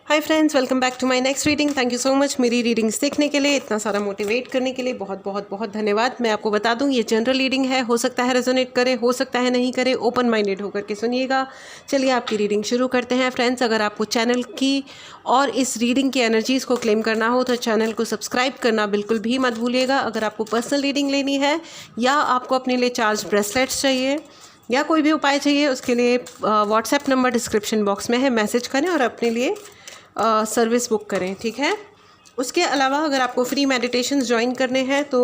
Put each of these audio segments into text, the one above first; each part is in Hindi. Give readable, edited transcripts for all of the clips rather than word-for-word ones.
Hi friends, welcome back to my next reading. Thank you so much मेरी रीडिंग्स देखने के लिए, इतना सारा मोटिवेट करने के लिए बहुत बहुत बहुत धन्यवाद। मैं आपको बता दूं, ये जनरल रीडिंग है, हो सकता है रेजोनेट करे, हो सकता है नहीं करे, ओपन माइंडेड होकर के सुनिएगा। चलिए आपकी रीडिंग शुरू करते हैं। फ्रेंड्स, अगर आपको चैनल की और इस रीडिंग की एनर्जीज़ को क्लेम करना हो तो चैनल को सब्सक्राइब करना बिल्कुल भी मत भूलिएगा। अगर आपको पर्सनल रीडिंग लेनी है या आपको अपने लिए चार्ज ब्रेसलेट्स चाहिए या कोई भी उपाय चाहिए, उसके लिए व्हाट्सएप नंबर डिस्क्रिप्शन बॉक्स में है, मैसेज करें और अपने लिए सर्विस बुक करें, ठीक है। उसके अलावा अगर आपको फ्री मेडिटेशन ज्वाइन करने हैं तो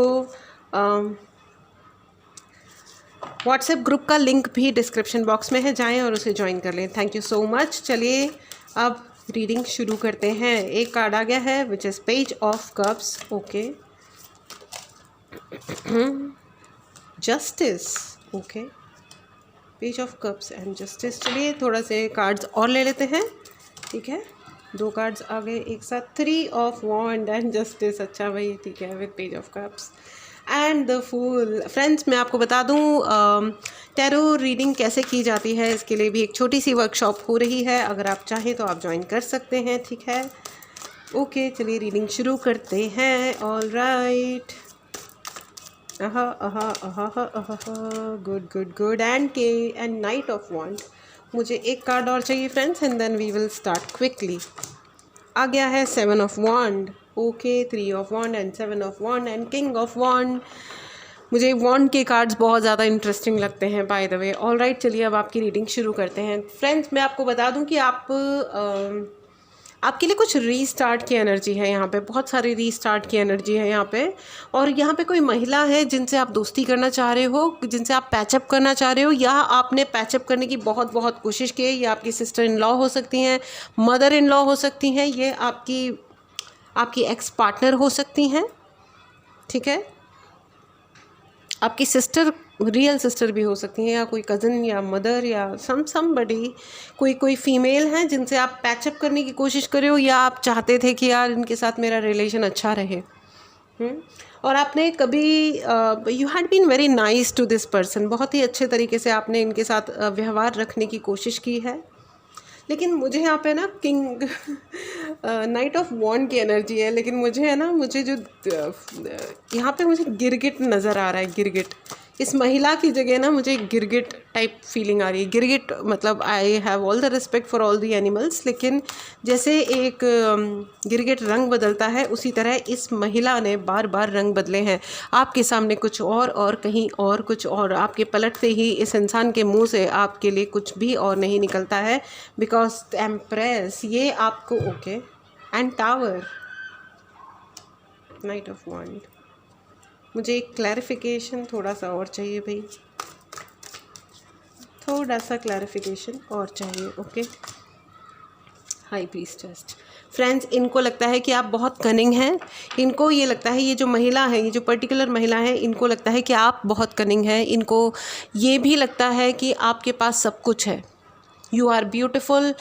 व्हाट्सएप ग्रुप का लिंक भी डिस्क्रिप्शन बॉक्स में है, जाएं और उसे ज्वाइन कर लें। Thank you so much. चलिए अब रीडिंग शुरू करते हैं। एक कार्ड आ गया है which is page of cups. Okay, justice. Okay, page of cups and justice. चलिए थोड़ा से कार्ड्स और ले लेते हैं, ठीक है। 2 कार्ड्स आ गए एक साथ, 3 ऑफ वॉन्ड एंड जस्टिस। अच्छा भाई, ठीक है, with page of cups and the fool. Friends, मैं आपको बता दूं टैरो रीडिंग कैसे की जाती है, इसके लिए भी एक छोटी सी वर्कशॉप हो रही है। अगर आप चाहें तो आप ज्वाइन कर सकते हैं, ठीक है। ओके, चलिए रीडिंग शुरू करते हैं। All right, good good good and knight of wand. मुझे एक कार्ड और चाहिए friends and then we will start quickly. आ गया है 7 of wand. Okay, 3 of wand and 7 of wand and king of wand. मुझे वॉन्ड के कार्ड्स बहुत ज़्यादा इंटरेस्टिंग लगते हैं by the way. All right, चलिए अब आपकी रीडिंग शुरू करते हैं। फ्रेंड्स, मैं आपको बता दूं कि आपके लिए कुछ रीस्टार्ट की एनर्जी है यहाँ पे, बहुत सारी रीस्टार्ट की एनर्जी है यहाँ पे। और यहाँ पे कोई महिला है जिनसे आप दोस्ती करना चाह रहे हो, जिनसे आप पैचअप करना चाह रहे हो, या आपने पैचअप करने की बहुत बहुत कोशिश की है। ये आपकी सिस्टर इन लॉ हो सकती हैं, मदर इन लॉ हो सकती हैं, ये आपकी एक्स पार्टनर हो सकती हैं, ठीक है। आपकी सिस्टर, रियल सिस्टर भी हो सकती हैं, या कोई कज़न या मदर या समबडी, कोई फीमेल है जिनसे आप पैचअप करने की कोशिश कर रहे हो, या आप चाहते थे कि यार इनके साथ मेरा रिलेशन अच्छा रहे। और आपने कभी you had been very nice to this person, बहुत ही अच्छे तरीके से आपने इनके साथ व्यवहार रखने की कोशिश की है। लेकिन मुझे यहाँ पे ना किंग नाइट ऑफ वॉन्ड की एनर्जी है, लेकिन मुझे है ना, मुझे जो यहाँ पे मुझे गिरगिट नज़र आ रहा है। गिरगिट, इस महिला की जगह ना मुझे गिरगिट टाइप फीलिंग आ रही है। गिरगिट मतलब I have all the respect for all the animals, लेकिन जैसे एक गिरगिट रंग बदलता है, उसी तरह इस महिला ने बार बार रंग बदले हैं। आपके सामने कुछ और कहीं और कुछ और। आपके पलटते ही इस इंसान के मुंह से आपके लिए कुछ भी और नहीं निकलता है, बिकॉज एम्प्रेस ये आपको। Okay, and tower, knight of wand. मुझे एक क्लैरिफिकेशन थोड़ा सा और चाहिए भाई, थोड़ा सा क्लैरिफिकेशन और चाहिए। Okay, high priestess. फ्रेंड्स, इनको लगता है कि आप बहुत कनिंग हैं। इनको ये लगता है, ये जो महिला है, ये जो पर्टिकुलर महिला है, इनको लगता है कि आप बहुत कनिंग हैं। इनको ये भी लगता है कि आपके पास सब कुछ है। You are beautiful,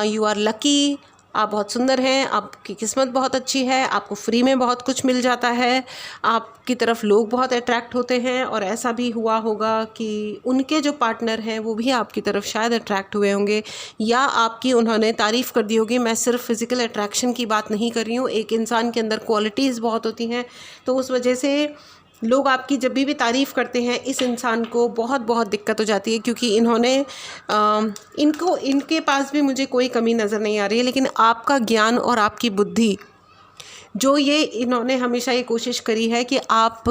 you are lucky, आप बहुत सुंदर हैं, आपकी किस्मत बहुत अच्छी है, आपको फ्री में बहुत कुछ मिल जाता है, आपकी तरफ लोग बहुत अट्रैक्ट होते हैं। और ऐसा भी हुआ होगा कि उनके जो पार्टनर हैं वो भी आपकी तरफ शायद अट्रैक्ट हुए होंगे, या आपकी उन्होंने तारीफ़ कर दी होगी। मैं सिर्फ फिज़िकल अट्रैक्शन की बात नहीं कर रही हूँ, एक इंसान के अंदर क्वालिटीज़ बहुत होती हैं, तो उस वजह से लोग आपकी जब भी तारीफ़ करते हैं, इस इंसान को बहुत बहुत दिक्कत हो जाती है, क्योंकि इनके पास भी मुझे कोई कमी नज़र नहीं आ रही है। लेकिन आपका ज्ञान और आपकी बुद्धि, जो ये इन्होंने हमेशा ये कोशिश करी है कि आप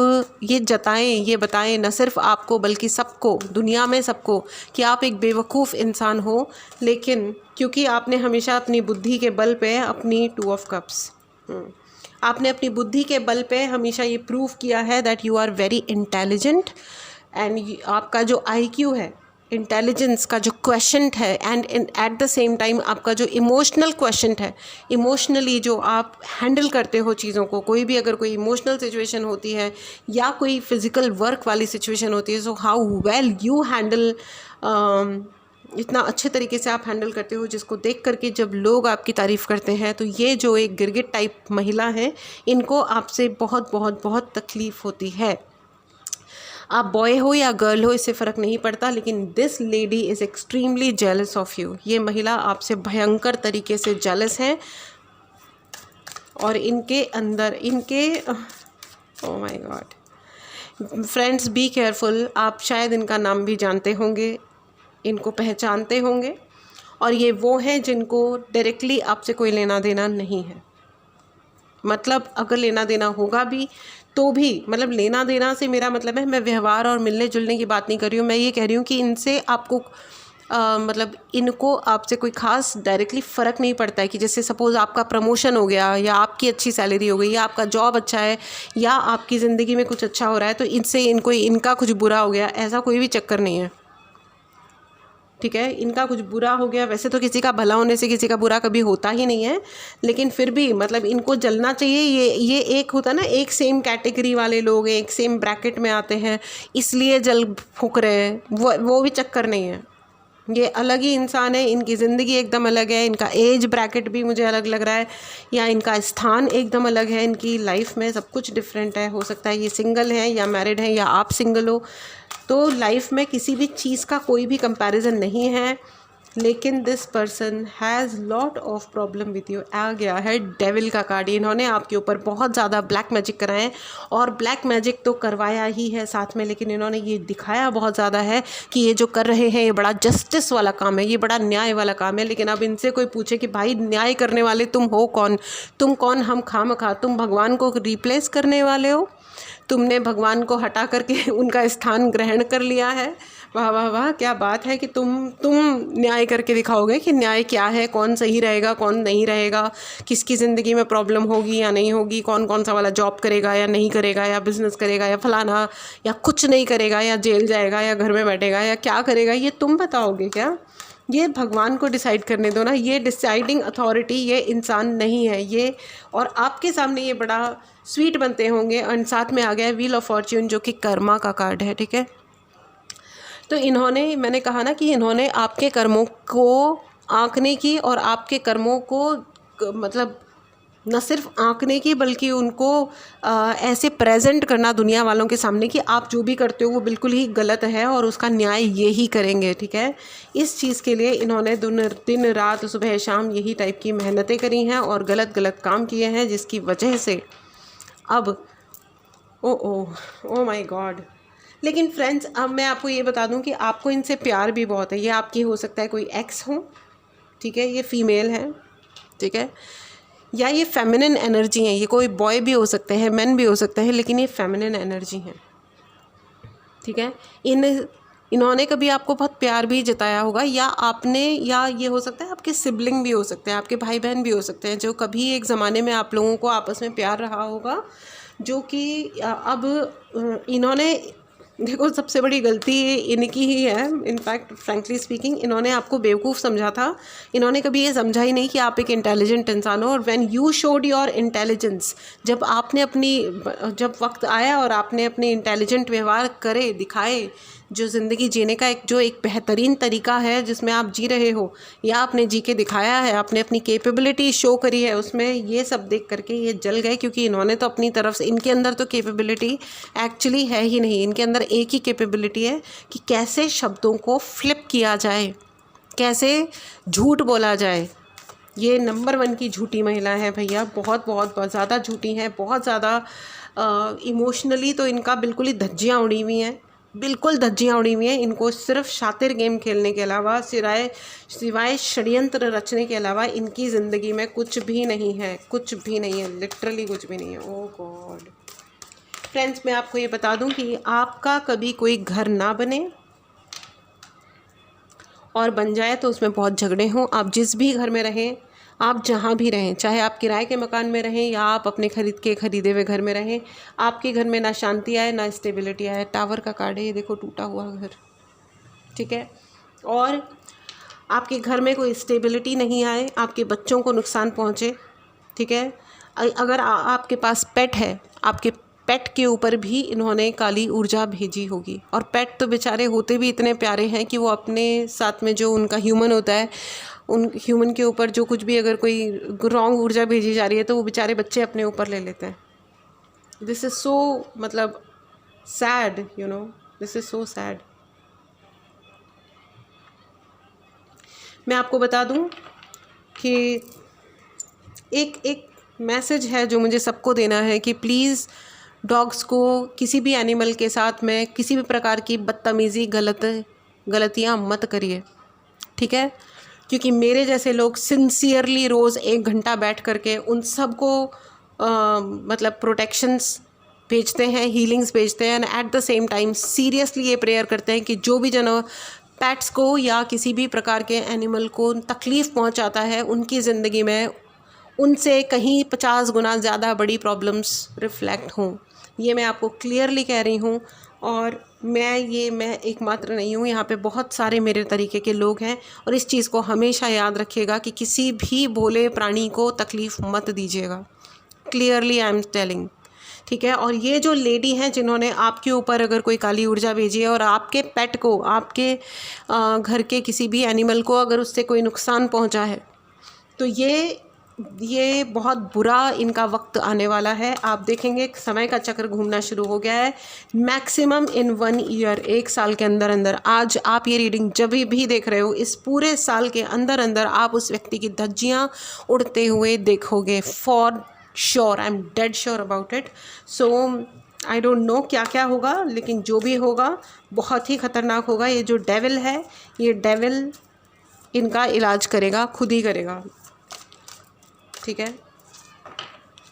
ये जताएं, ये बताएं, न सिर्फ आपको बल्कि सबको, दुनिया में सबको, कि आप एक बेवकूफ़ इंसान हो। लेकिन क्योंकि आपने हमेशा अपनी बुद्धि के बल पे अपनी 2 ऑफ कप्स, आपने अपनी बुद्धि के बल पे हमेशा ये प्रूव किया है that you are very intelligent. And आपका जो IQ है, इंटेलिजेंस का जो क्वेश्चन है, and at the same time आपका जो इमोशनल क्वेश्चन है, इमोशनली जो आप हैंडल करते हो चीज़ों को, कोई भी अगर कोई इमोशनल सिचुएशन होती है या कोई फिज़िकल वर्क वाली सिचुएशन होती है, so how well you handle, इतना अच्छे तरीके से आप हैंडल करते हो, जिसको देख करके जब लोग आपकी तारीफ़ करते हैं, तो ये जो एक गिरगिट टाइप महिला है, इनको आपसे बहुत बहुत बहुत तकलीफ़ होती है। आप बॉय हो या गर्ल हो इससे फ़र्क नहीं पड़ता, लेकिन this lady is extremely jealous of you. ये महिला आपसे भयंकर तरीके से जेलस है और इनके अंदर इनके oh my God friends, be careful. आप शायद इनका नाम भी जानते होंगे, इनको पहचानते होंगे, और ये वो हैं जिनको डायरेक्टली आपसे कोई लेना देना नहीं है। मतलब अगर लेना देना होगा भी तो भी, मतलब लेना देना से मेरा मतलब है, मैं व्यवहार और मिलने जुलने की बात नहीं कर रही हूँ। मैं ये कह रही हूँ कि इनसे आपको मतलब इनको आपसे कोई ख़ास डायरेक्टली फ़र्क नहीं पड़ता है कि जैसे सपोज़ आपका प्रमोशन हो गया या आपकी अच्छी सैलरी हो गई या आपका जॉब अच्छा है या आपकी ज़िंदगी में कुछ अच्छा हो रहा है तो इनसे इनको इनका कुछ बुरा हो गया, ऐसा कोई भी चक्कर नहीं है। ठीक है, इनका कुछ बुरा हो गया, वैसे तो किसी का भला होने से किसी का बुरा कभी होता ही नहीं है, लेकिन फिर भी मतलब इनको जलना चाहिए। ये एक होता है ना, एक सेम कैटेगरी वाले लोग एक सेम ब्रैकेट में आते हैं इसलिए जल फूक रहे हैं, वो भी चक्कर नहीं है। ये अलग ही इंसान है, इनकी ज़िंदगी एकदम अलग है, इनका एज ब्रैकेट भी मुझे अलग लग रहा है, या इनका स्थान एकदम अलग है इनकी लाइफ में, सब कुछ डिफरेंट है। हो सकता है ये सिंगल हैं या मैरिड हैं या आप सिंगल हो, तो लाइफ में किसी भी चीज़ का कोई भी कंपैरिजन नहीं है। लेकिन this person has lot of problem with you. आ गया है डेविल का कार्ड। इन्होंने आपके ऊपर बहुत ज़्यादा ब्लैक मैजिक कराए हैं, और ब्लैक मैजिक तो करवाया ही है साथ में, लेकिन इन्होंने ये दिखाया बहुत ज़्यादा है कि ये जो कर रहे हैं ये बड़ा जस्टिस वाला काम है, ये बड़ा न्याय वाला काम है। लेकिन अब इनसे कोई पूछे कि भाई न्याय करने वाले तुम हो कौन, तुम कौन, हम खामखा, तुम भगवान को रिप्लेस करने वाले हो, तुमने भगवान को हटा करके उनका स्थान ग्रहण कर लिया है। वाह वाह वाह, क्या बात है कि तुम न्याय करके दिखाओगे कि न्याय क्या है, कौन सही रहेगा कौन नहीं रहेगा, किसकी ज़िंदगी में प्रॉब्लम होगी या नहीं होगी, कौन कौन सा वाला जॉब करेगा या नहीं करेगा, या बिज़नेस करेगा या फलाना, या कुछ नहीं करेगा, या जेल जाएगा या घर में बैठेगा या क्या करेगा, ये तुम बताओगे क्या? ये भगवान को डिसाइड करने दो ना। ये डिसाइडिंग अथॉरिटी ये इंसान नहीं है ये, और आपके सामने ये बड़ा स्वीट बनते होंगे। और साथ में आ गया व्हील ऑफ फॉर्च्यून जो कि कर्मा का कार्ड है। ठीक है, तो इन्होंने, मैंने कहा ना कि इन्होंने आपके कर्मों को आंकने की और आपके कर्मों को मतलब न सिर्फ आंकने की बल्कि उनको ऐसे प्रेजेंट करना दुनिया वालों के सामने कि आप जो भी करते हो वो बिल्कुल ही गलत है और उसका न्याय ये ही करेंगे। ठीक है, इस चीज़ के लिए इन्होंने दिन रात सुबह शाम यही टाइप की मेहनतें करी हैं और गलत गलत काम किए हैं, जिसकी वजह से अब ओ माय गॉड। लेकिन फ्रेंड्स, अब मैं आपको ये बता दूं कि आपको इनसे प्यार भी बहुत है। ये आपकी हो सकता है कोई एक्स हो, ठीक है, ये फीमेल है, ठीक है, या ये फेमिनिन एनर्जी है। ये कोई बॉय भी हो सकते हैं, मैन भी हो सकते हैं, लेकिन ये फेमिनिन एनर्जी है। ठीक है, इन्होंने कभी आपको बहुत प्यार भी जताया होगा, या आपने, या ये हो सकता है आपके सिबलिंग भी हो सकते हैं, आपके भाई बहन भी हो सकते हैं, जो कभी एक ज़माने में आप लोगों को आपस में प्यार रहा होगा, जो कि अब इन्होंने, देखो सबसे बड़ी गलती इनकी ही है। इनफैक्ट फ्रैंकली स्पीकिंग, इन्होंने आपको बेवकूफ़ समझा था। इन्होंने कभी ये समझा ही नहीं कि आप एक इंटेलिजेंट इंसान हो। और when you showed your intelligence, जब जब वक्त आया और आपने अपने इंटेलिजेंट व्यवहार करे, दिखाए, जो ज़िंदगी जीने का एक बेहतरीन तरीका है जिसमें आप जी रहे हो, या आपने जी के दिखाया है, आपने अपनी कैपेबिलिटी शो करी है उसमें, ये सब देख करके ये जल गए। क्योंकि इन्होंने तो अपनी तरफ से, इनके अंदर तो कैपेबिलिटी एक्चुअली है ही नहीं। इनके अंदर एक ही कैपेबिलिटी है कि कैसे शब्दों को फ्लिप किया जाए, कैसे झूठ बोला जाए। ये नंबर 1 की झूठी महिला है भैया, बहुत बहुत बहुत ज़्यादा झूठी हैं, बहुत ज़्यादा इमोशनली तो इनका बिल्कुल ही धज्जियाँ उड़ी हुई हैं, बिल्कुल धज्जियाँ उड़ी हुई हैं। इनको सिर्फ शातिर गेम खेलने के अलावा, सिवाय षड्यंत्र रचने के अलावा इनकी ज़िंदगी में कुछ भी नहीं है, कुछ भी नहीं है, लिटरली कुछ भी नहीं है। ओह गॉड। फ्रेंड्स, मैं आपको ये बता दूं कि आपका कभी कोई घर ना बने, और बन जाए तो उसमें बहुत झगड़े हों। आप जिस भी घर में रहें, आप जहाँ भी रहें, चाहे आप किराए के मकान में रहें या आप अपने खरीदे हुए घर में रहें, आपके घर में ना शांति आए ना स्टेबिलिटी आए। टावर का कार्ड है ये, देखो, टूटा हुआ घर। ठीक है, और आपके घर में कोई स्टेबिलिटी नहीं आए, आपके बच्चों को नुकसान पहुँचे। ठीक है, अगर आपके पास पेट है, आपके पेट के ऊपर भी इन्होंने काली ऊर्जा भेजी होगी। और पेट तो बेचारे होते भी इतने प्यारे हैं कि वो अपने साथ में जो उनका ह्यूमन होता है, उन ह्यूमन के ऊपर जो कुछ भी अगर कोई रॉन्ग ऊर्जा भेजी जा रही है तो वो बेचारे बच्चे अपने ऊपर ले लेते हैं। दिस इज़ सो मतलब sad, you know. This is so sad. मैं आपको बता दूं कि एक मैसेज है जो मुझे सबको देना है कि प्लीज़ डॉग्स को, किसी भी एनिमल के साथ में किसी भी प्रकार की बदतमीज़ी, गलतियाँ मत करिए, ठीक है? क्योंकि मेरे जैसे लोग सिंसियरली रोज़ 1 घंटा बैठ करके उन सबको मतलब प्रोटेक्शंस भेजते हैं, हीलिंग्स भेजते हैं, and at the same time seriously ये प्रेयर करते हैं कि जो भी पेट्स को या किसी भी प्रकार के एनिमल को तकलीफ़ पहुंचाता है उनकी ज़िंदगी में, उनसे कहीं 50 गुना ज़्यादा बड़ी प्रॉब्लम्स रिफ्लेक्ट हों। ये मैं आपको क्लियरली कह रही हूँ। और मैं एकमात्र नहीं हूँ, यहाँ पे बहुत सारे मेरे तरीके के लोग हैं। और इस चीज़ को हमेशा याद रखिएगा कि किसी भी भोले प्राणी को तकलीफ़ मत दीजिएगा। क्लियरली आई एम टेलिंग, ठीक है? और ये जो लेडी हैं जिन्होंने आपके ऊपर अगर कोई काली ऊर्जा भेजी है और आपके पेट को, आपके घर के किसी भी एनिमल को अगर उससे कोई नुकसान पहुंचा है, तो ये बहुत बुरा इनका वक्त आने वाला है। आप देखेंगे समय का चक्र घूमना शुरू हो गया है। मैक्सिमम इन 1 ईयर, 1 साल के अंदर अंदर, आज आप ये रीडिंग जब भी देख रहे हो, इस पूरे साल के अंदर अंदर आप उस व्यक्ति की धज्जियाँ उड़ते हुए देखोगे। For sure, I am dead sure about it. So I don't know क्या क्या होगा, लेकिन जो भी होगा बहुत ही ख़तरनाक होगा। ये जो डेविल है, ये डेविल इनका इलाज करेगा, खुद ही करेगा, ठीक है?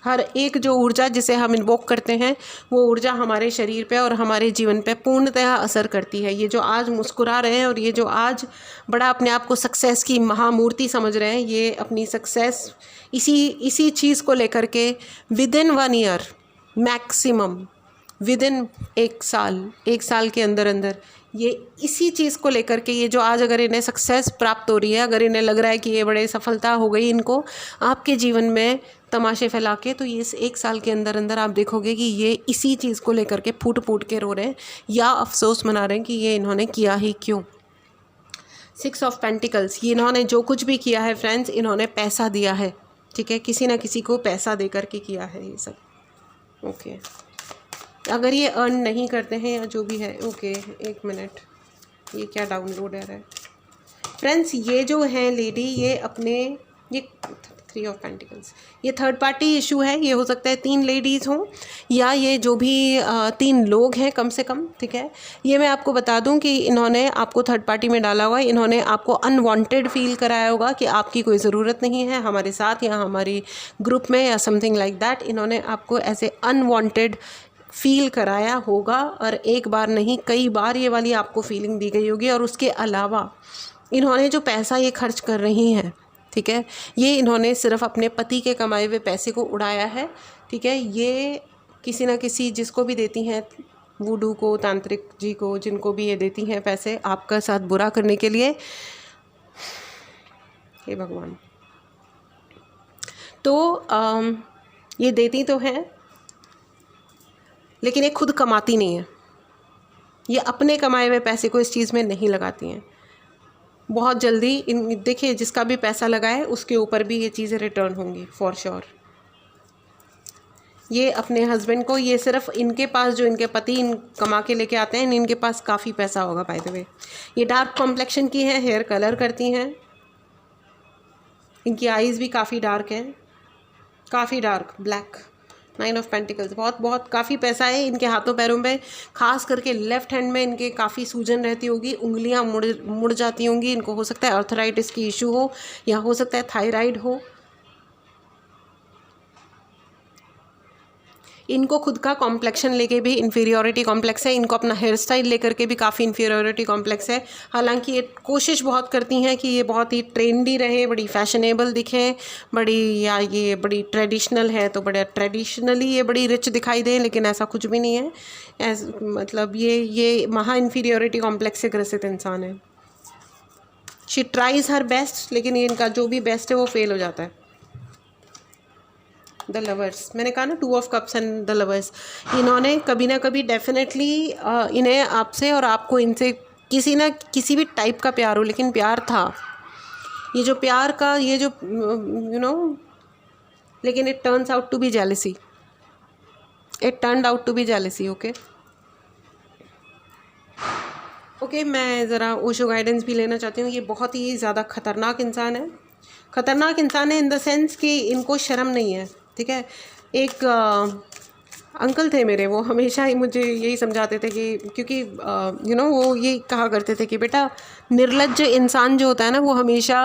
हर एक जो ऊर्जा जिसे हम इन्वोक करते हैं, वो ऊर्जा हमारे शरीर पे और हमारे जीवन पे पूर्णतः असर करती है। ये जो आज मुस्कुरा रहे हैं और ये जो आज बड़ा अपने आप को सक्सेस की महामूर्ति समझ रहे हैं, ये अपनी सक्सेस इसी चीज़ को लेकर के विदिन 1 ईयर, मैक्सिमम विदिन 1 साल के अंदर अंदर ये इसी चीज़ को लेकर के, ये जो आज अगर इन्हें सक्सेस प्राप्त हो रही है, अगर इन्हें लग रहा है कि ये बड़े सफलता हो गई इनको आपके जीवन में तमाशे फैला के, तो ये इस 1 साल के अंदर अंदर आप देखोगे कि ये इसी चीज़ को लेकर के फूट फूट के रो रहे हैं या अफसोस मना रहे हैं कि ये इन्होंने किया ही क्यों। 6 ऑफ पेंटिकल्स, ये इन्होंने जो कुछ भी किया है फ्रेंड्स, इन्होंने पैसा दिया है, ठीक है? किसी ना किसी को पैसा दे करके किया है ये सब, ओके? अगर ये अर्न नहीं करते हैं या जो भी है, ओके, 1 मिनट, ये क्या डाउनलोड है फ्रेंड्स? ये जो है लेडी, ये अपने, ये 3 ऑफ पेंटिकल्स, ये थर्ड पार्टी इशू है। ये हो सकता है 3 लेडीज़ हों या ये जो भी 3 लोग हैं कम से कम, ठीक है? ये मैं आपको बता दूं कि इन्होंने आपको थर्ड पार्टी में डाला हुआ है। इन्होंने आपको अनवांटेड फील कराया होगा कि आपकी कोई ज़रूरत नहीं है हमारे साथ या हमारी ग्रुप में या समथिंग लाइक दैट। इन्होंने आपको ऐसे अनवांटेड फील कराया होगा, और एक बार नहीं कई बार ये वाली आपको फीलिंग दी गई होगी। और उसके अलावा इन्होंने जो पैसा ये खर्च कर रही हैं, ठीक है, ये इन्होंने सिर्फ अपने पति के कमाए हुए पैसे को उड़ाया है, ठीक है? ये किसी ना किसी, जिसको भी देती हैं, वुडू को, तांत्रिक जी को, जिनको भी ये देती हैं पैसे आपका साथ बुरा करने के लिए, हे भगवान। तो ये देती तो हैं, लेकिन ये खुद कमाती नहीं है। ये अपने कमाए हुए पैसे को इस चीज़ में नहीं लगाती हैं। बहुत जल्दी देखिए, जिसका भी पैसा लगा है उसके ऊपर भी ये चीज़ें रिटर्न होंगी फॉर श्योर। ये अपने हस्बैंड को, ये सिर्फ इनके पास जो इनके पति कमा के लेके आते हैं, इनके पास काफ़ी पैसा होगा बाय द वे। ये डार्क कॉम्प्लेक्शन की हैं, हेयर कलर करती हैं, इनकी आईज़ भी काफ़ी डार्क हैं, काफ़ी डार्क ब्लैक। 9 ऑफ पेंटिकल्स, बहुत काफ़ी पैसा है इनके हाथों पैरों में, खास करके लेफ्ट हैंड में इनके काफ़ी सूजन रहती होगी, उंगलियां मुड़ जाती होंगी। इनको हो सकता है आर्थराइटिस की इशू हो या हो सकता है थायराइड हो। इनको खुद का कॉम्प्लेक्शन लेके भी इन्फीरियोरिटी कॉम्प्लेक्स है। इनको अपना हेयर स्टाइल लेकर के भी काफ़ी इन्फीरियोरिटी कॉम्प्लेक्स है। हालांकि ये कोशिश बहुत करती हैं कि ये बहुत ही ट्रेंडी रहे, बड़ी फैशनेबल दिखें, ये बड़ी ट्रेडिशनल है तो बड़े ट्रेडिशनली ये बड़ी रिच दिखाई दें, लेकिन ऐसा कुछ भी नहीं है। मतलब ये महा इन्फीरियोरिटी कॉम्प्लेक्स से ग्रसित इंसान है। शी ट्राइज़ हर बेस्ट, लेकिन इनका जो भी बेस्ट है वो फेल हो जाता है। द लवर्स, मैंने कहा ना, 2 of cups and the lovers, इन्होंने कभी ना कभी डेफिनेटली इन्हें आपसे और आपको इनसे किसी भी टाइप का प्यार हो, लेकिन प्यार था। ये जो प्यार का ये जो लेकिन it turns out to be jealousy, okay. Okay, मैं ज़रा ओशो गाइडेंस भी लेना चाहती हूँ। ये बहुत ही ज़्यादा ख़तरनाक इंसान है। ख़तरनाक इंसान है इन द सेंस कि इनको शर्म नहीं है, ठीक है। एक अंकल थे मेरे, वो हमेशा ही मुझे यही समझाते थे कि क्योंकि वो ये कहा करते थे कि बेटा निर्लज्ज इंसान जो होता है ना वो हमेशा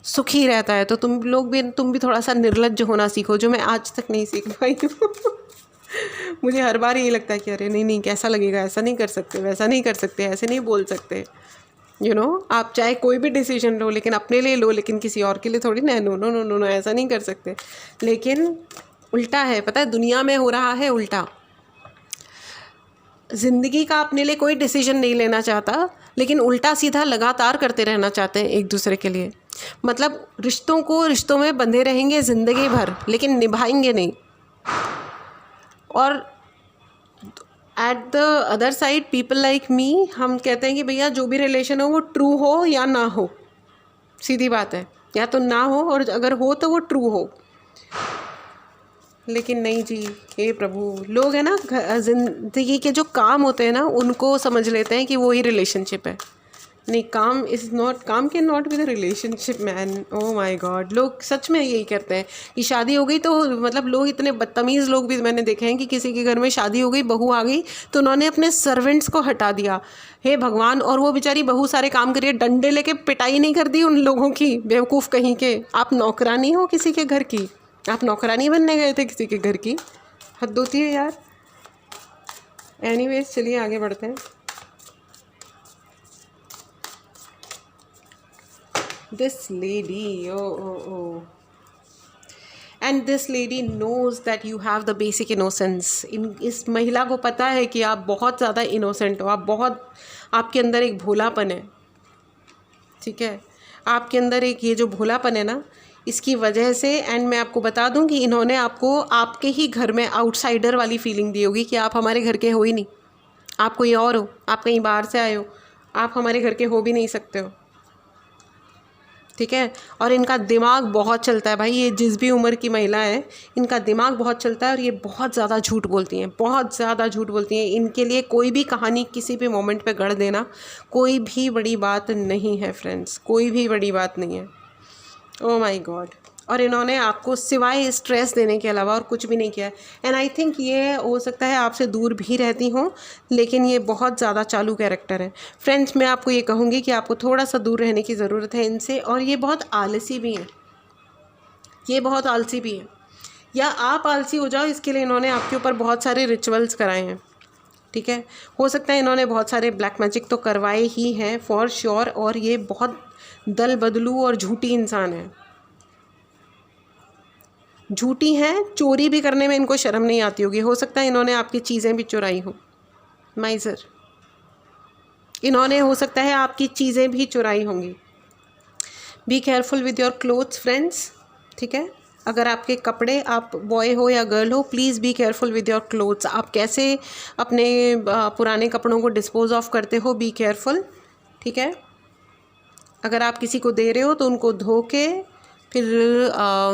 सुखी रहता है, तो तुम भी थोड़ा सा निर्लज्ज होना सीखो, जो मैं आज तक नहीं सीख पाई हूँ। मुझे हर बार यही लगता है कि अरे नहीं नहीं, कैसा लगेगा, ऐसा नहीं कर सकते, वैसा नहीं कर सकते, ऐसे नहीं बोल सकते। आप चाहे कोई भी डिसीजन लो लेकिन अपने लिए लो, लेकिन किसी और के लिए थोड़ी ना। No no no no no, ऐसा नहीं कर सकते। लेकिन उल्टा है, पता है, दुनिया में हो रहा है उल्टा। ज़िंदगी का अपने लिए कोई डिसीजन नहीं लेना चाहता, लेकिन उल्टा सीधा लगातार करते रहना चाहते हैं एक दूसरे के लिए। मतलब रिश्तों में बंधे रहेंगे ज़िंदगी भर, लेकिन निभाएंगे नहीं। और at the other side people like me, हम कहते हैं कि भैया जो भी रिलेशन हो वो ट्रू हो या ना हो, सीधी बात है, या तो ना हो, और अगर हो तो वो ट्रू हो। लेकिन नहीं जी, हे प्रभु, लोग है ना ज़िंदगी के जो काम होते हैं ना उनको समझ लेते हैं कि वो ही रिलेशनशिप है। नहीं, काम can not be the relationship man. Oh my God, लोग सच में यही करते हैं कि शादी हो गई तो मतलब लोग इतने बदतमीज़ लोग भी मैंने देखे हैं कि किसी के घर में शादी हो गई, बहू आ गई तो उन्होंने अपने सर्वेंट्स को हटा दिया। हे भगवान, और वो बेचारी बहू सारे काम करिए, डंडे लेके पिटाई नहीं कर दी उन लोगों की, बेवकूफ़ कहीं के। आप नौकरानी हो किसी के घर की, आप नौकरानी बनने गए थे किसी के घर की? हद होती है यार। एनीवेज, चलिए आगे बढ़ते हैं। This lady, oh. And this lady knows that you have the basic innocence. इस महिला को पता है कि आप बहुत ज़्यादा इनोसेंट हो, आपके अंदर एक भोलापन है, ठीक है। आपके अंदर एक ये जो भोलापन है ना, इसकी वजह से, एंड मैं आपको बता दूं कि इन्होंने आपको आपके ही घर में आउटसाइडर वाली फीलिंग दी होगी कि आप हमारे घर के हो ही नहीं, आप कोई और हो, आप कहीं बाहर से आए हो, आप हमारे घर के हो भी नहीं सकते हो, ठीक है। और इनका दिमाग बहुत चलता है भाई, ये जिस भी उम्र की महिला है इनका दिमाग बहुत चलता है, और ये बहुत ज़्यादा झूठ बोलती हैं, बहुत ज़्यादा झूठ बोलती हैं। इनके लिए कोई भी कहानी किसी भी मोमेंट पे गढ़ देना कोई भी बड़ी बात नहीं है फ्रेंड्स, कोई भी बड़ी बात नहीं है। Oh my God. और इन्होंने आपको सिवाय स्ट्रेस देने के अलावा और कुछ भी नहीं किया है। एंड आई थिंक ये हो सकता है आपसे दूर भी रहती हों, लेकिन ये बहुत ज़्यादा चालू कैरेक्टर है फ्रेंड्स। मैं आपको ये कहूँगी कि आपको थोड़ा सा दूर रहने की ज़रूरत है इनसे। और ये बहुत आलसी भी हैं, ये बहुत आलसी भी हैं, या आप आलसी हो जाओ इसके लिए इन्होंने आपके ऊपर बहुत सारे रिचुअल्स कराए हैं, ठीक है। हो सकता है इन्होंने बहुत सारे ब्लैक मैजिक तो करवाए ही हैं फॉर श्योर। और ये बहुत दल बदलू और झूठी इंसान है, झूठी हैं, चोरी भी करने में इनको शर्म नहीं आती होगी। हो सकता है इन्होंने आपकी चीज़ें भी चुराई हो, माइजर, इन्होंने हो सकता है आपकी चीज़ें भी चुराई होंगी। Be careful with your clothes friends, ठीक है। अगर आपके कपड़े, आप बॉय हो या गर्ल हो, please be careful with your clothes. आप कैसे अपने पुराने कपड़ों को डिस्पोज ऑफ करते हो, बी केयरफुल, ठीक है। अगर आप किसी को दे रहे हो तो उनको धो के, फिर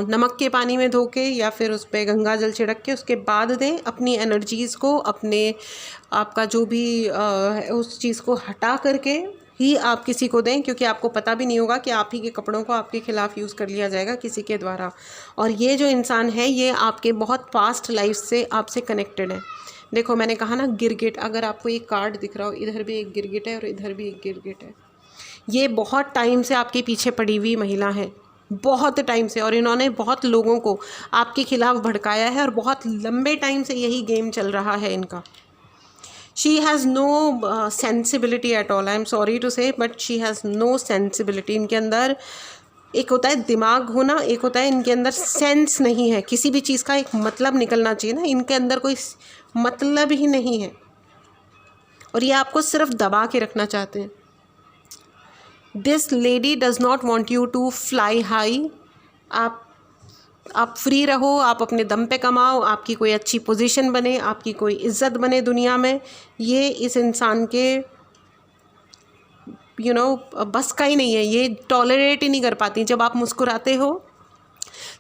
नमक के पानी में धो के, या फिर उस पर गंगा जल छिड़क के उसके बाद दें। अपनी एनर्जीज़ को, आपका जो भी उस चीज़ को हटा करके ही आप किसी को दें, क्योंकि आपको पता भी नहीं होगा कि आप ही के कपड़ों को आपके खिलाफ़ यूज़ कर लिया जाएगा किसी के द्वारा। और ये जो इंसान है ये आपके बहुत पास्ट लाइफ से आपसे कनेक्टेड है। देखो, मैंने कहा ना गिरगिट, अगर आपको एक कार्ड दिख रहा हो, इधर भी एक गिरगिट है और इधर भी एक गिरगिट है। ये बहुत टाइम से आपके पीछे पड़ी हुई महिला है, बहुत टाइम से, और इन्होंने बहुत लोगों को आपके खिलाफ़ भड़काया है, और बहुत लंबे टाइम से यही गेम चल रहा है इनका। She has no sensibility at all, I am sorry to say, but she has no sensibility. इनके अंदर एक होता है दिमाग होना, एक होता है इनके अंदर सेंस नहीं है। किसी भी चीज़ का एक मतलब निकलना चाहिए ना, इनके अंदर कोई मतलब ही नहीं है, और ये आपको सिर्फ दबा के रखना चाहते हैं। This lady does not want you to fly high. आप फ्री रहो, आप अपने दम पे कमाओ, आपकी कोई अच्छी पोजीशन बने, आपकी कोई इज्जत बने दुनिया में। ये इस इंसान के बस का ही नहीं है, ये टॉलरेट ही नहीं कर पाती। जब आप मुस्कुराते हो,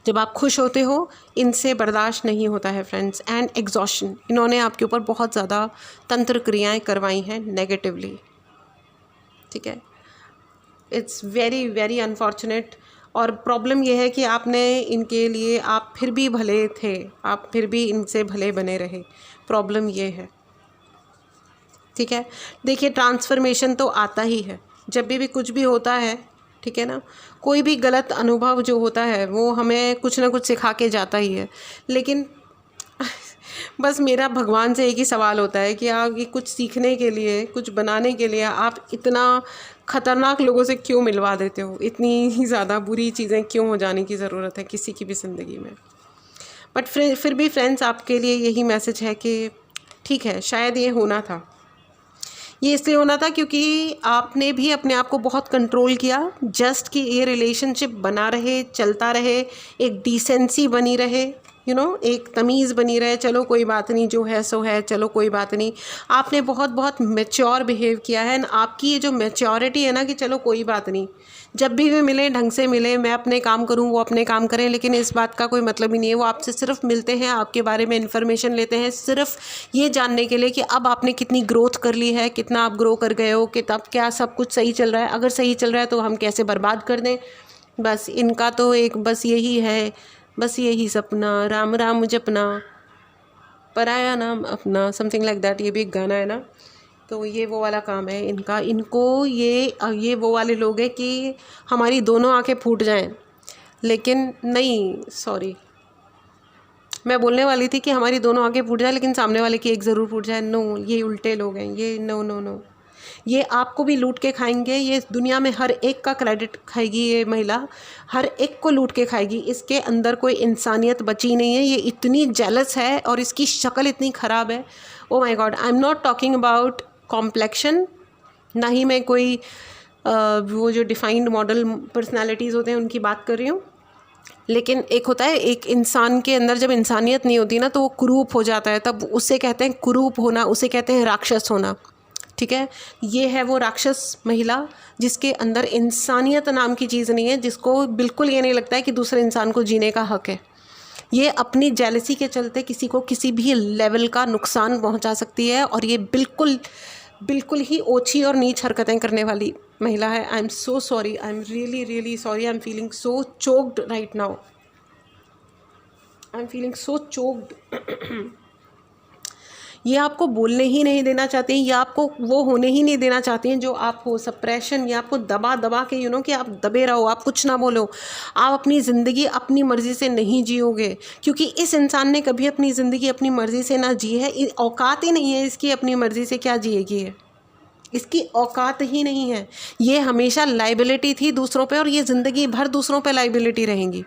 जब आप खुश होते हो, इनसे बर्दाश्त नहीं होता है फ्रेंड्स। एंड एग्जॉशन, इन्होंने आपके ऊपर बहुत ज़्यादा तंत्र क्रियाएँ करवाई हैं नेगेटिवली। ठीक है, इट्स वेरी वेरी अनफॉर्चुनेट। और प्रॉब्लम ये है कि आपने इनके लिए, आप फिर भी भले थे, आप फिर भी इनसे भले बने रहे, प्रॉब्लम ये है, ठीक है। देखिए ट्रांसफॉर्मेशन तो आता ही है जब भी कुछ भी होता है, ठीक है ना। कोई भी गलत अनुभव जो होता है वो हमें कुछ ना कुछ सिखा के जाता ही है, लेकिन बस मेरा भगवान से एक ही सवाल होता है कि आप ये कुछ सीखने के लिए, कुछ बनाने के लिए आप इतना ख़तरनाक लोगों से क्यों मिलवा देते हो, इतनी ज़्यादा बुरी चीज़ें क्यों हो जाने की ज़रूरत है किसी की भी ज़िंदगी में। बट फिर भी फ्रेंड्स, आपके लिए यही मैसेज है कि ठीक है, शायद ये होना था, ये इसलिए होना था क्योंकि आपने भी अपने आप को बहुत कंट्रोल किया, जस्ट कि ये रिलेशनशिप बना रहे, चलता रहे, एक डिसेंसी बनी रहे, एक तमीज़ बनी रहे। चलो कोई बात नहीं, जो है सो है, चलो कोई बात नहीं। आपने बहुत बहुत मैच्योर बिहेव किया है, आपकी ये जो मैच्योरिटी है ना कि चलो कोई बात नहीं, जब भी वे मिले ढंग से मिले, मैं अपने काम करूं, वो अपने काम करें, लेकिन इस बात का कोई मतलब ही नहीं है। वो आपसे सिर्फ मिलते हैं, आपके बारे में इन्फॉर्मेशन लेते हैं, सिर्फ ये जानने के लिए कि अब आपने कितनी ग्रोथ कर ली है, कितना आप ग्रो कर गए हो, कि तब क्या सब कुछ सही चल रहा है। अगर सही चल रहा है तो हम कैसे बर्बाद कर दें, बस इनका तो एक बस यही है, बस यही सपना, राम राम जपना, पराया नाम अपना, समथिंग लाइक दैट। ये भी एक गाना है ना, तो ये वो वाला काम है इनका। इनको ये वो वाले लोग हैं कि हमारी दोनों आंखें फूट जाएं, लेकिन नहीं, सॉरी, मैं बोलने वाली थी कि हमारी दोनों आंखें फूट जाए लेकिन सामने वाले की एक ज़रूर फूट जाए। नो, ये उल्टे लोग हैं ये, नो नो नो, ये आपको भी लूट के खाएंगे। ये दुनिया में हर एक का क्रेडिट खाएगी, ये महिला हर एक को लूट के खाएगी। इसके अंदर कोई इंसानियत बची नहीं है, ये इतनी जेलस है और इसकी शक्ल इतनी ख़राब है। Oh my God, I am not talking about complexion, ना ही मैं कोई वो जो डिफाइंड मॉडल पर्सनालिटीज़ होते हैं उनकी बात कर रही हूँ। लेकिन एक होता है, एक इंसान के अंदर जब इंसानियत नहीं होती ना तो वो कुरूप हो जाता है, तब उसे कहते हैं कुरूप होना, उसे कहते हैं राक्षस होना, ठीक है। ये है वो राक्षस महिला जिसके अंदर इंसानियत नाम की चीज़ नहीं है, जिसको बिल्कुल ये नहीं लगता है कि दूसरे इंसान को जीने का हक है। ये अपनी जेलसी के चलते किसी को किसी भी लेवल का नुकसान पहुंचा सकती है, और ये बिल्कुल बिल्कुल ही ओछी और नीच हरकतें करने वाली महिला है। I am so sorry, I am really really sorry, I am feeling so choked right now, I am feeling so choked. ये आपको बोलने ही नहीं देना चाहते हैं, या आपको वो होने ही नहीं देना चाहते हैं जो आप हो। सप्रेशन, या आपको दबा दबा के कि आप दबे रहो, आप कुछ ना बोलो, आप अपनी ज़िंदगी अपनी मर्ज़ी से नहीं जियोगे, क्योंकि इस इंसान ने कभी अपनी ज़िंदगी अपनी मर्ज़ी से ना जी है। औकात ही नहीं है इसकी अपनी मर्ज़ी से क्या जिएगी है, इसकी औकात ही नहीं है। ये हमेशा लाइबिलिटी थी दूसरों पे, और ये ज़िंदगी भर दूसरों पे लाइबिलिटी रहेंगी।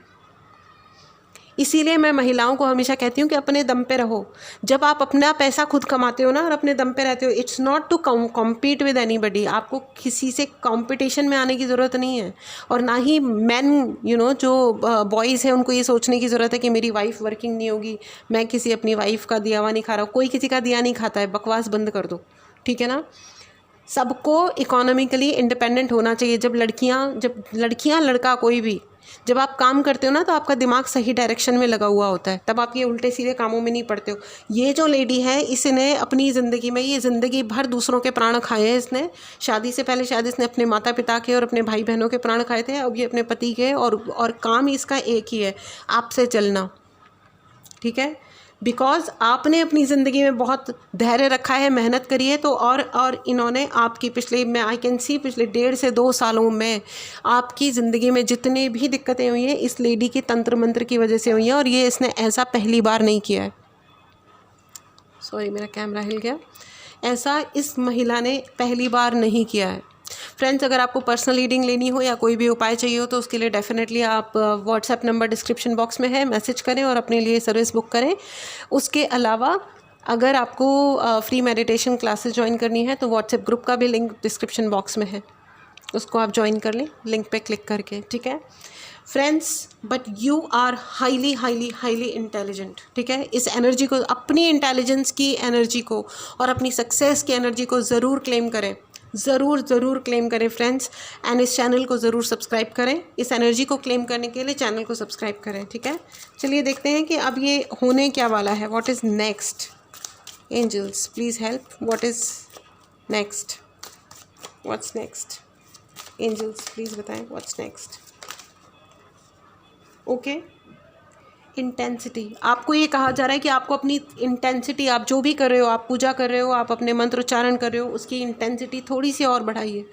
इसीलिए मैं महिलाओं को हमेशा कहती हूँ कि अपने दम पे रहो। जब आप अपना पैसा खुद कमाते हो ना और अपने दम पे रहते हो, it's not to compete with anybody. आपको किसी से कंपटीशन में आने की ज़रूरत नहीं है, और ना ही मैन जो बॉयज़ हैं उनको ये सोचने की ज़रूरत है कि मेरी वाइफ वर्किंग नहीं होगी, मैं किसी अपनी वाइफ का दिया हुआ नहीं खा रहा हूँ। कोई किसी का दिया नहीं खाता है, बकवास बंद कर दो, ठीक है ना। सबको इकोनॉमिकली इंडिपेंडेंट होना चाहिए। जब लड़कियां लड़का कोई भी, जब आप काम करते हो ना तो आपका दिमाग सही डायरेक्शन में लगा हुआ होता है, तब आप ये उल्टे सीधे कामों में नहीं पड़ते हो। ये जो लेडी है, इसने अपनी ज़िंदगी में, ये ज़िंदगी भर दूसरों के प्राण खाए हैं। इसने शादी से पहले शायद इसने अपने माता पिता के और अपने भाई बहनों के प्राण खाए थे, अब ये अपने पति के, और काम इसका एक ही है, आपसे चलना, ठीक है। बिकॉज़ आपने अपनी ज़िंदगी में बहुत धैर्य रखा है, मेहनत करी है, तो और इन्होंने आपकी आई कैन सी पिछले 1.5 से 2 सालों में आपकी ज़िंदगी में जितनी भी दिक्कतें हुई हैं इस लेडी के तंत्र मंत्र की वजह से हुई हैं, और ये इसने ऐसा पहली बार नहीं किया है। सॉरी, मेरा कैमरा हिल गया। ऐसा इस महिला ने पहली बार नहीं किया है। फ्रेंड्स, अगर आपको पर्सनल रीडिंग लेनी हो या कोई भी उपाय चाहिए हो तो उसके लिए डेफिनेटली आप व्हाट्सएप नंबर डिस्क्रिप्शन बॉक्स में है, मैसेज करें और अपने लिए सर्विस बुक करें। उसके अलावा अगर आपको फ्री मेडिटेशन क्लासेस ज्वाइन करनी है तो व्हाट्सएप ग्रुप का भी लिंक डिस्क्रिप्शन बॉक्स में है, उसको आप ज्वाइन कर लें लिंक पे क्लिक करके, ठीक है friends. But you are highly highly highly intelligent, ठीक है। इस एनर्जी को, अपनी इंटेलिजेंस की एनर्जी को और अपनी सक्सेस की एनर्जी को ज़रूर क्लेम करें, ज़रूर क्लेम करें फ्रेंड्स। एंड इस चैनल को ज़रूर सब्सक्राइब करें। इस एनर्जी को क्लेम करने के लिए चैनल को सब्सक्राइब करें, ठीक है। चलिए देखते हैं कि अब ये होने क्या वाला है। What is next? Angels please help, what is next? What's next? Angels please बताएं व्हाट्स नेक्स्ट? ओके, इंटेंसिटी, आपको ये कहा जा रहा है कि आपको अपनी इंटेंसिटी, आप जो भी कर रहे हो, आप पूजा कर रहे हो, आप अपने मंत्र उच्चारण कर रहे हो, उसकी इंटेंसिटी थोड़ी सी और बढ़ाइए।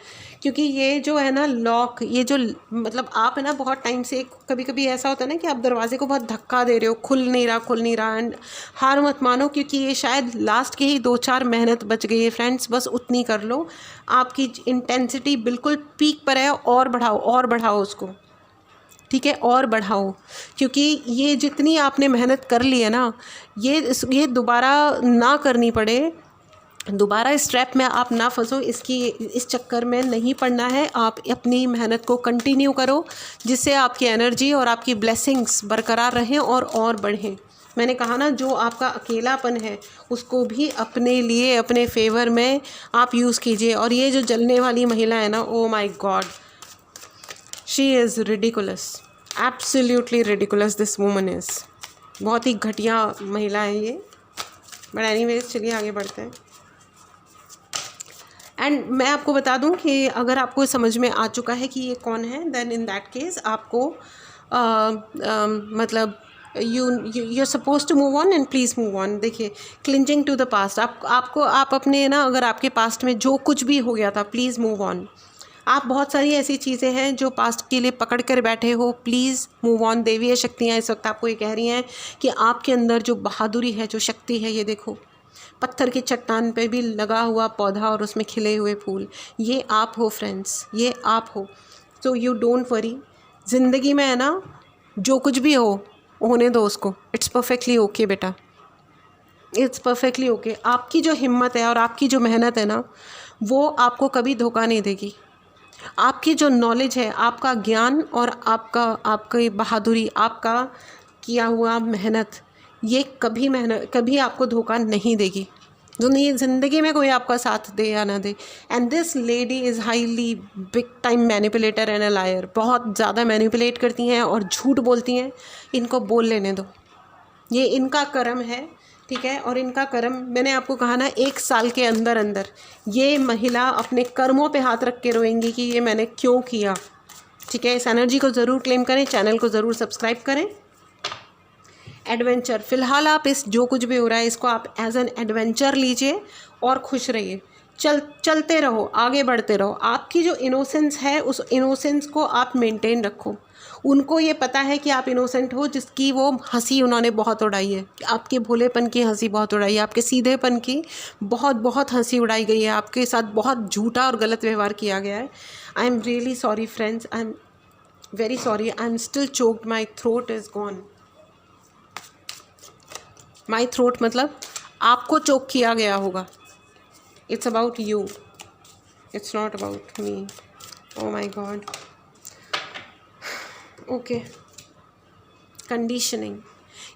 क्योंकि ये जो है ना लॉक, ये जो मतलब आप है ना बहुत टाइम से, कभी कभी ऐसा होता है ना कि आप दरवाजे को बहुत धक्का दे रहे हो, खुल नहीं रहा। एंड हार मत मानो, क्योंकि ये शायद लास्ट के ही 2-4 मेहनत बच गई है फ्रेंड्स, बस उतनी कर लो। आपकी इंटेंसिटी बिल्कुल पीक पर है, और बढ़ाओ उसको, ठीक है, और बढ़ाओ। क्योंकि ये जितनी आपने मेहनत कर ली है ना, ये दोबारा ना करनी पड़े, दोबारा इस ट्रैप में आप ना फंसो, इस चक्कर में नहीं पड़ना है। आप अपनी मेहनत को कंटिन्यू करो, जिससे आपकी एनर्जी और आपकी ब्लेसिंग्स बरकरार रहें और बढ़ें। मैंने कहा ना, जो आपका अकेलापन है उसको भी अपने लिए, अपने फेवर में आप यूज़ कीजिए। और ये जो जलने वाली महिला है ना, oh my God, she is ridiculous, absolutely ridiculous this woman is. बहुत ही घटिया महिला है ये। बट एनीवेज, चलिए आगे बढ़ते हैं। एंड मैं आपको बता दूं कि अगर आपको समझ में आ चुका है कि ये कौन है, देन इन दैट केस आपको मतलब you are suppose to move on and please move on. देखिए, क्लिंजिंग टू द पास्ट, आप अपने ना, अगर आपके पास्ट में जो कुछ भी हो गया था, प्लीज़ मूव ऑन। आप बहुत सारी ऐसी चीज़ें हैं जो पास्ट के लिए पकड़ कर बैठे हो, प्लीज़ मूव ऑन। देवीय शक्तियाँ इस वक्त आपको ये कह रही हैं कि आपके अंदर जो बहादुरी है, जो शक्ति है, ये देखो, पत्थर की चट्टान पे भी लगा हुआ पौधा और उसमें खिले हुए फूल, ये आप हो फ्रेंड्स, ये आप हो। सो यू डोंट वरी, ज़िंदगी में है ना, जो कुछ भी हो होने दो उसको, इट्स परफेक्टली ओके बेटा, इट्स परफेक्टली ओके। आपकी जो हिम्मत है और आपकी जो मेहनत है ना, वो आपको कभी धोखा नहीं देगी। आपकी जो नॉलेज है, आपका ज्ञान और आपकी बहादुरी, आपका किया हुआ मेहनत, ये कभी आपको धोखा नहीं देगी। ज़िंदगी में कोई आपका साथ दे या ना दे। And this lady is highly big time manipulator and a liar. बहुत ज़्यादा मैनिपुलेट करती हैं और झूठ बोलती हैं। इनको बोल लेने दो, ये इनका कर्म है, ठीक है। और इनका कर्म, मैंने आपको कहा ना, 1 साल के अंदर अंदर ये महिला अपने कर्मों पे हाथ रख के रोएंगी कि ये मैंने क्यों किया, ठीक है। इस एनर्जी को ज़रूर क्लेम करें, चैनल को ज़रूर सब्सक्राइब करें। एडवेंचर, फ़िलहाल आप इस जो कुछ भी हो रहा है इसको आप एज एन एडवेंचर लीजिए और खुश रहिए। चलते रहो, आगे बढ़ते रहो। आपकी जो इनोसेंस है, उस इनोसेंस को आप मेंटेन रखो। उनको ये पता है कि आप इनोसेंट हो, जिसकी वो हंसी उन्होंने बहुत उड़ाई है, आपके भोलेपन की हंसी बहुत उड़ाई है, आपके सीधेपन की बहुत हंसी उड़ाई गई है, आपके साथ बहुत झूठा और गलत व्यवहार किया गया है। I am really sorry friends, I am very sorry, I am still choked, my throat is gone. My throat मतलब आपको चोक किया गया होगा। It's about you, it's not about me. Oh my God. Okay, conditioning,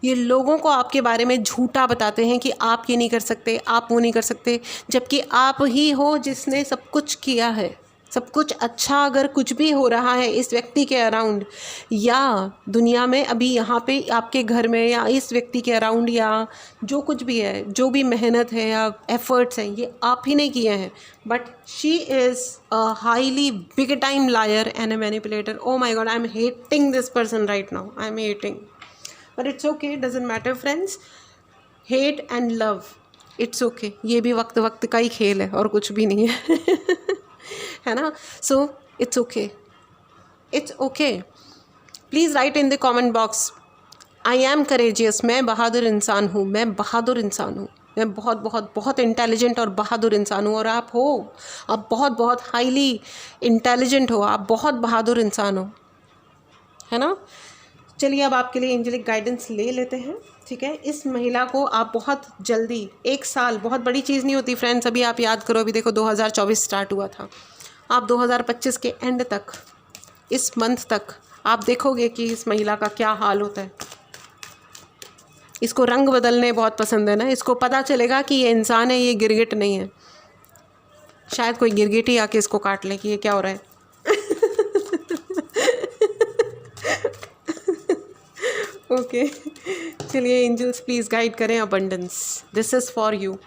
ये लोगों को आपके बारे में झूठा बताते हैं कि आप ये नहीं कर सकते, आप वो नहीं कर सकते, जबकि आप ही हो जिसने सब कुछ किया है। सब कुछ अच्छा अगर कुछ भी हो रहा है इस व्यक्ति के अराउंड, या दुनिया में अभी यहाँ पे आपके घर में, या इस व्यक्ति के अराउंड, या जो कुछ भी है, जो भी मेहनत है या एफर्ट्स हैं, ये आप ही ने किए हैं। But she is a highly big time liar and a manipulator. Oh my God, I am hating this person right now, I am hating. But it's okay, doesn't matter friends. Hate and love, it's okay, ये भी वक्त का ही खेल है और कुछ भी नहीं है है ना। So it's okay, it's okay. Please write in the comment box, I am courageous, मैं बहादुर इंसान हूँ, मैं बहादुर इंसान हूँ, मैं बहुत इंटेलिजेंट और बहादुर इंसान हूँ। और आप हो, आप बहुत हाईली इंटेलिजेंट हो, आप बहुत बहादुर इंसान हो, है ना। चलिए, अब आपके लिए एंजेलिक गाइडेंस ले लेते हैं, ठीक है। इस महिला को आप बहुत जल्दी, 1 साल बहुत बड़ी चीज़ नहीं होती फ्रेंड्स। अभी आप याद करो, अभी देखो 2024 स्टार्ट हुआ था, आप 2025 के एंड तक, इस मंथ तक आप देखोगे कि इस महिला का क्या हाल होता है। इसको रंग बदलने बहुत पसंद है ना, इसको पता चलेगा कि ये इंसान है, ये गिरगिट नहीं है। शायद कोई गिरगिट ही आके इसको काट ले कि ये क्या हो रहा है ओके चलिए, एंजल्स प्लीज़ गाइड करें abundance, this is for you,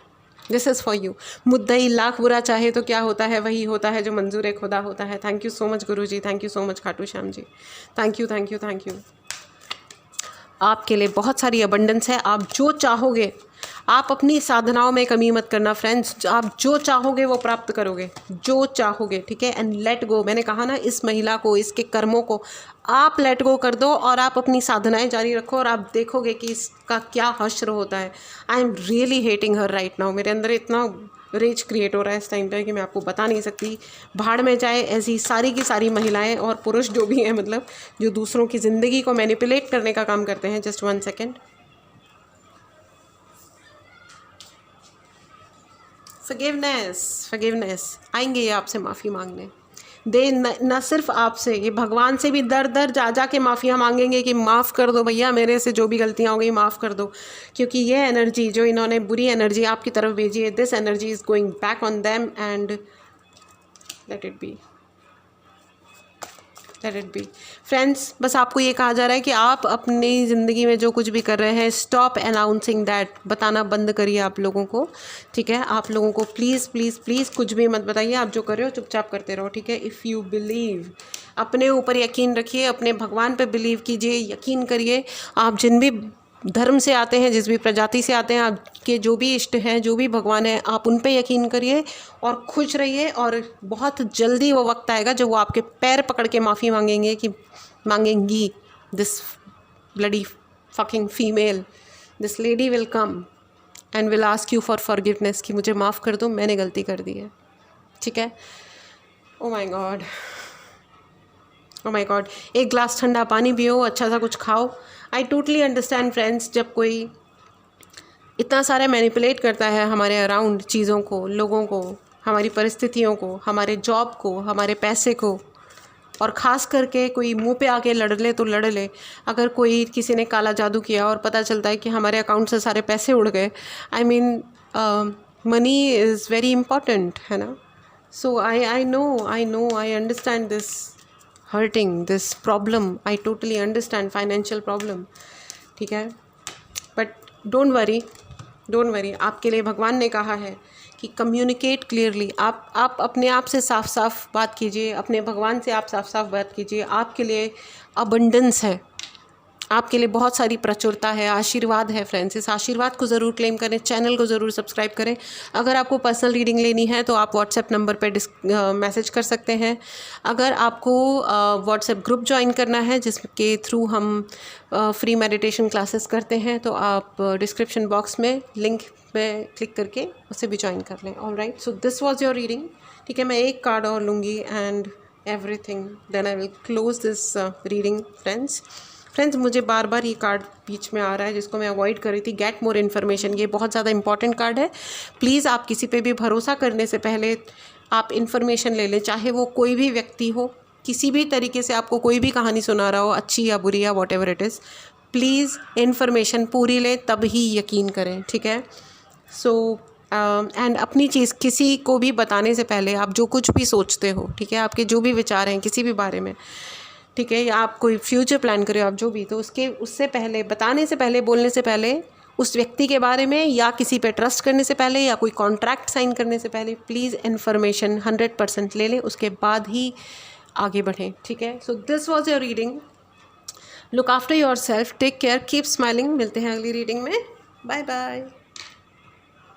this is for you. मुद्दई लाख बुरा चाहे तो क्या होता है, वही होता है जो मंजूर खुदा होता है। Thank you so much guru ji, thank you so much Khatu Shyam ji, thank you thank you thank you. आपके लिए बहुत सारी अबंडेंस है। आप जो चाहोगे, आप अपनी साधनाओं में कमी मत करना फ्रेंड्स। आप जो चाहोगे वो प्राप्त करोगे, जो चाहोगे, ठीक है। एंड लेट गो, मैंने कहा ना, इस महिला को, इसके कर्मों को आप लेट गो कर दो और आप अपनी साधनाएं जारी रखो और आप देखोगे कि इसका क्या हश्र होता है। I am really hating her right now. मेरे अंदर इतना रेज क्रिएट हो रहा है इस टाइम पे कि मैं आपको बता नहीं सकती। भाड़ में जाए ऐसी सारी की सारी महिलाएं और पुरुष जो भी हैं, मतलब जो दूसरों की ज़िंदगी को मैनिपुलेट करने का काम करते हैं। Just 1 second. फॉरगिवनेस आएंगे ये आपसे माफ़ी मांगने। दे न सिर्फ आपसे, ये भगवान से भी दर दर जा जा के माफ़ियाँ मांगेंगे कि माफ़ कर दो भैया, मेरे से जो भी गलतियाँ हो गई माफ़ कर दो। क्योंकि ये एनर्जी जो इन्होंने बुरी एनर्जी आपकी तरफ भेजी है, this energy is going back on them and let it be, let it be. Friends, बस आपको ये कहा जा रहा है कि आप अपनी ज़िंदगी में जो कुछ भी कर रहे हैं, स्टॉप अनाउंसिंग दैट। बताना बंद करिए आप लोगों को, ठीक है। आप लोगों को प्लीज़ प्लीज़ प्लीज़ कुछ भी मत बताइए। आप जो कर रहे हो चुपचाप करते रहो, ठीक है। इफ़ यू बिलीव, अपने ऊपर यकीन रखिए, अपने भगवान पे बिलीव कीजिए, यकीन करिए। आप जिन भी धर्म से आते हैं, जिस भी प्रजाति से आते हैं, आपके जो भी इष्ट हैं, जो भी भगवान हैं, आप उन पे यकीन करिए और खुश रहिए। और बहुत जल्दी वो वक्त आएगा जब वो आपके पैर पकड़ के माफ़ी मांगेंगे कि मांगेंगी। This bloody fucking female, this lady will come and will ask you for forgiveness कि मुझे माफ़ कर दो, मैंने गलती कर दी है, ठीक है। Oh my God, oh my God. एक ग्लास ठंडा पानी पियो, अच्छा सा कुछ खाओ। आई टोटली अंडरस्टैंड फ्रेंड्स, जब कोई इतना सारा मैनिपुलेट करता है हमारे अराउंड चीज़ों को, लोगों को, हमारी परिस्थितियों को, हमारे जॉब को, हमारे पैसे को, और ख़ास करके कोई मुंह पे आके लड़ ले तो लड़ ले। अगर कोई किसी ने काला जादू किया और पता चलता है कि हमारे अकाउंट से सारे पैसे उड़ गए, I mean money is very important, है ना। So I know I understand this hurting, this problem, I totally understand, financial problem, ठीक है। बट डोंट वरी, आपके लिए भगवान ने कहा है कि कम्युनिकेट क्लियरली। आप अपने आप से साफ साफ बात कीजिए, अपने भगवान से आप साफ साफ बात कीजिए। आपके लिए अबंडेंस है, आपके लिए बहुत सारी प्रचुरता है, आशीर्वाद है फ्रेंड्स। इस आशीर्वाद को ज़रूर क्लेम करें, चैनल को ज़रूर सब्सक्राइब करें। अगर आपको पर्सनल रीडिंग लेनी है तो आप व्हाट्सएप नंबर पे मैसेज कर सकते हैं। अगर आपको व्हाट्सएप ग्रुप ज्वाइन करना है जिसके थ्रू हम फ्री मेडिटेशन क्लासेस करते हैं, तो आप डिस्क्रिप्शन बॉक्स में लिंक पे क्लिक करके उसे भी ज्वाइन कर लें। All right, so this was your reading, ठीक है। मैं एक कार्ड और लूँगी and everything, then I will close this reading friends. मुझे बार बार ये कार्ड बीच में आ रहा है जिसको मैं अवॉइड कर रही थी, गेट मोर इन्फॉर्मेशन। ये बहुत ज़्यादा इंपॉर्टेंट कार्ड है। प्लीज़ आप किसी पे भी भरोसा करने से पहले आप इन्फॉर्मेशन ले लें, चाहे वो कोई भी व्यक्ति हो, किसी भी तरीके से आपको कोई भी कहानी सुना रहा हो, अच्छी या बुरी या what ever it is, please information पूरी लें, तब ही यकीन करें, ठीक है। सो एंड अपनी चीज़ किसी को भी बताने से पहले आप जो कुछ भी सोचते हो, ठीक है, आपके जो भी विचार हैं किसी भी बारे में, ठीक है, या आप कोई फ्यूचर प्लान करें, आप जो भी, तो उससे पहले, बताने से पहले, बोलने से पहले, उस व्यक्ति के बारे में या किसी पे ट्रस्ट करने से पहले या कोई कॉन्ट्रैक्ट साइन करने से पहले प्लीज़ इन्फॉर्मेशन 100% ले लें, उसके बाद ही आगे बढ़ें, ठीक है। So this was your reading. Look after your self, take care, keep smiling. मिलते हैं अगली रीडिंग में। Bye bye.